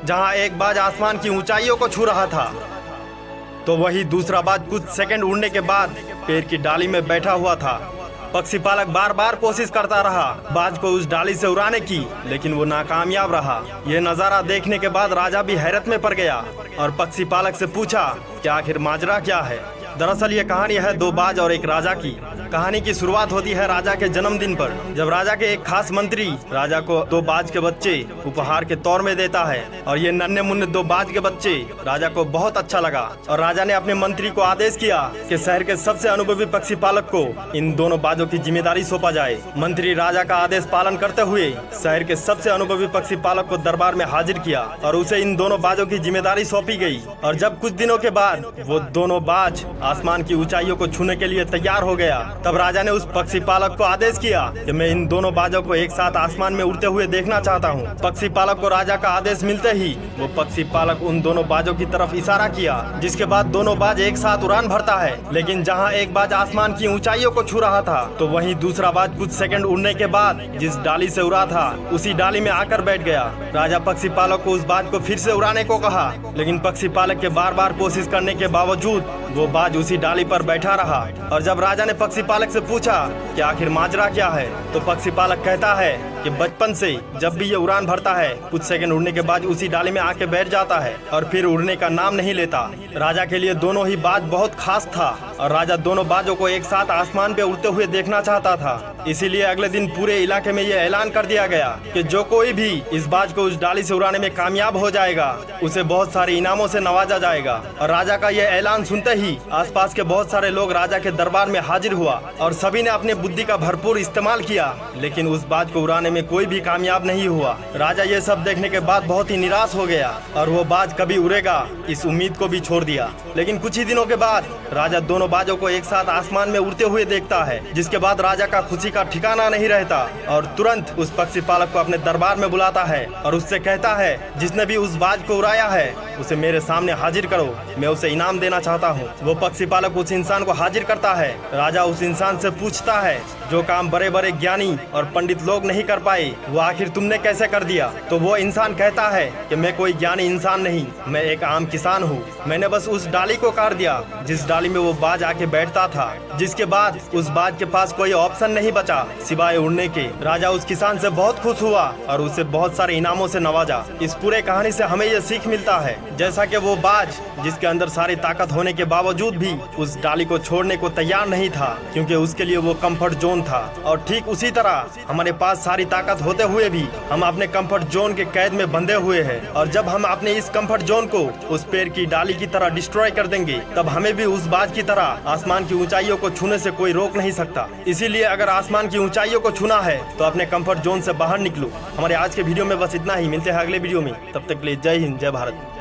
जहां एक बाज आसमान की ऊंचाइयों को छू रहा था, तो वही दूसरा बाज कुछ सेकंड उड़ने के बाद पेड़ की डाली में बैठा हुआ था। पक्षी पालक बार बार कोशिश करता रहा बाज को उस डाली से उड़ाने की, लेकिन वो नाकामयाब रहा। यह नजारा देखने के बाद राजा भी हैरत में पड़ गया और पक्षी पालक से पूछा कि आखिर माजरा क्या है। दरअसल ये कहानी है दो बाज और एक राजा की। कहानी की शुरुआत होती है राजा के जन्मदिन पर, जब राजा के एक खास मंत्री राजा को दो बाज के बच्चे उपहार के तौर में देता है और ये नन्हे मुन्ने दो बाज के बच्चे राजा को बहुत अच्छा लगा और राजा ने अपने मंत्री को आदेश किया कि शहर के सबसे अनुभवी पक्षी पालक को इन दोनों बाजों की जिम्मेदारी सौंपा जाए। मंत्री राजा का आदेश पालन करते हुए शहर के सबसे अनुभवी पक्षी पालक को दरबार में हाजिर किया और उसे इन दोनों बाजों की जिम्मेदारी सौंपी गई। और जब कुछ दिनों के बाद वो दोनों बाज आसमान की ऊंचाइयों को छूने के लिए तैयार हो गया, तब राजा ने उस पक्षी पालक को आदेश किया कि मैं इन दोनों बाजों को एक साथ आसमान में उड़ते हुए देखना चाहता हूँ। पक्षी पालक को राजा का आदेश मिलते ही वो पक्षी पालक उन दोनों बाजों की तरफ इशारा किया, जिसके बाद दोनों बाज एक साथ उड़ान भरता है। लेकिन जहाँ एक बाज आसमान की ऊंचाइयों को छू रहा था, तो वहीं दूसरा बाज कुछ सेकंड उड़ने के बाद जिस डाली से उड़ा था उसी डाली में आकर बैठ गया। राजा पक्षी पालक को उस बाज को फिर से उड़ाने को कहा, लेकिन पक्षी पालक के बार बार कोशिश करने के बावजूद वो बाज उसी डाली पर बैठा रहा। और जब राजा ने पक्षी पालक से पूछा कि आखिर माजरा क्या है, तो पक्षी पालक कहता है कि बचपन से जब भी ये उड़ान भरता है कुछ सेकंड उड़ने के बाद उसी डाली में आके बैठ जाता है और फिर उड़ने का नाम नहीं लेता। राजा के लिए दोनों ही बाज बहुत खास था और राजा दोनों बाजों को एक साथ आसमान पे उड़ते हुए देखना चाहता था। इसीलिए अगले दिन पूरे इलाके में ये ऐलान कर दिया गया कि जो कोई भी इस बाज को उस डाली से उड़ाने में कामयाब हो जाएगा उसे बहुत सारे इनामों से नवाजा जाएगा। और राजा का यह ऐलान सुनते ही आसपास के बहुत सारे लोग राजा के दरबार में हाजिर हुआ और सभी ने अपने बुद्धि का भरपूर इस्तेमाल किया, लेकिन उस बाज को उड़ाने में कोई भी कामयाब नहीं हुआ। राजा ये सब देखने के बाद बहुत ही निराश हो गया और वो बाज कभी उड़ेगा इस उम्मीद को भी छोड़ दिया। लेकिन कुछ ही दिनों के बाद राजा दोनों बाजों को एक साथ आसमान में उड़ते हुए देखता है, जिसके बाद राजा का खुशी का ठिकाना नहीं रहता और तुरंत उस पक्षी पालक को अपने दरबार में बुलाता है और उससे कहता है जिसने भी उस बाज को उड़ाया है उसे मेरे सामने हाजिर करो, मैं उसे इनाम देना चाहता हूँ। वो पक्षी पालक उस इंसान को हाजिर करता है। राजा उस इंसान से पूछता है जो काम बड़े बड़े ज्ञानी और पंडित लोग नहीं कर पाए वो आखिर तुमने कैसे कर दिया। तो वो इंसान कहता है कि मैं कोई ज्ञानी इंसान नहीं, मैं एक आम किसान हूँ। मैंने बस उस डाली को काट दिया जिस डाली में वो बाज आके बैठता था, जिसके बाद उस बाज के पास कोई ऑप्शन नहीं बचा सिवाय उड़ने के। राजा उस किसान से बहुत खुश हुआ और उसे बहुत सारे इनामों से नवाजा। इस पूरे कहानी से हमें यह सीख मिलता है जैसा कि वो बाज जिसके अंदर सारी ताकत होने के बावजूद भी उस डाली को छोड़ने को तैयार नहीं था, क्योंकि उसके लिए वो कंफर्ट जोन था। और ठीक उसी तरह हमारे पास सारी ताकत होते हुए भी हम अपने कंफर्ट जोन के कैद में बंधे हुए हैं, और जब हम अपने इस कंफर्ट जोन को उस पेड़ की डाली की तरह डिस्ट्रॉय कर देंगे तब हमें भी उस बाज की तरह आसमान की ऊंचाइयों को छूने से कोई रोक नहीं सकता। इसीलिए अगर आसमान की ऊंचाइयों को छूना है तो अपने कंफर्ट जोन से बाहर निकलो। हमारे आज के वीडियो में बस इतना ही, मिलते हैं अगले वीडियो में, तब तक के लिए जय हिंद, जय भारत।